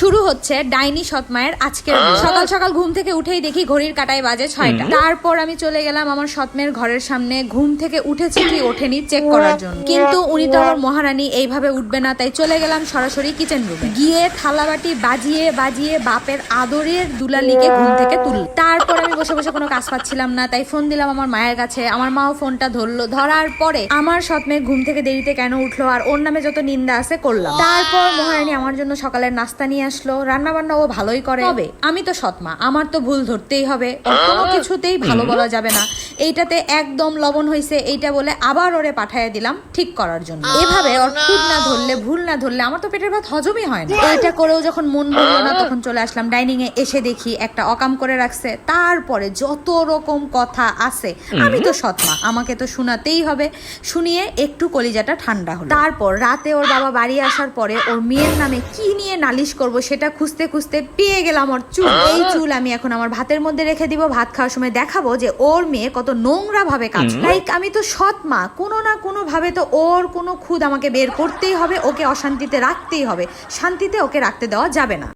শুরু হচ্ছে ডাইনি সৎমায়ের আজকের সকাল সকাল ঘুম থেকে উঠেই দেখি ঘড়ির কাঁটায় বাজে 6টা। তারপর আমি চলে গেলাম আমার সৎমের ঘরের সামনে ঘুম থেকে উঠেছে কি ওঠেনি চেক করার জন্য। কিন্তু উনি তো আমার মহারানী, এইভাবে উঠবে না, তাই চলে গেলাম সরাসরি কিচেন রুমে। গিয়ে থালাবাটি বাজিয়ে বাজিয়ে বাপের আদরের দুলালিকে ঘুম থেকে তুলল। তারপর আমি বসে বসে কোনো কাজ পাচ্ছিলাম না, তাই ফোন দিলাম আমার মায়ের কাছে। আমার মাও ফোনটা ধরলো। ধরার পরে আমার সৎমেয়ে ঘুম থেকে দেরিতে কেন উঠলো আর ওর নামে যত নিন্দা আছে করলাম। তারপর মহারানী আমার জন্য সকালের নাস্তা নিয়ে আসলো। রান্না বান্না ও ভালোই করে। তবে আমি তো সৎমা, আমার তো ভুল ধরতেই হবে। ওর কোনো কিছুতেই ভালো বলা যাবে না। এইটাতে একদম লবণ হয়েছে এইটা বলে আবার ওরে পাঠাইয়া দিলাম ঠিক করার জন্য। এভাবে ওর খুদ না ধরলে ভুল না ধরলে আমার তো পেটের ভাত হজমই হয় না। এইটা করেও যখন মন বললো না তখন চলে আসলাম ডাইনিং এ। এসে দেখি একটা অকাম করে রাখছে। তারপরে যত রকম কথা আছে, আমি তো সৎমা, আমাকে তো শোনাতেই হবে। শুনিয়ে একটু কলিজাটা ঠান্ডা হলো। তারপর রাতে ওর বাবা বাড়ি আসার পরে ওর মেয়ের নামে কি নিয়ে নালিশ করব সেটা খুঁজতে খুঁজতে পেয়ে গেলাম ওর চুল। এই চুল আমি এখন আমার ভাতের মধ্যে রেখে দিব। ভাত খাওয়ার সময় দেখাবো যে ওর মেয়ে কত নোংরা ভাবে কাজ। লাইক আমি তো সৎ মা, কোনো না কোনো ভাবে তো ওর কোনো খুদ আমাকে বের করতেই হবে। ওকে অশান্তিতে রাখতেই হবে, শান্তিতে ওকে রাখতে দেওয়া যাবে না।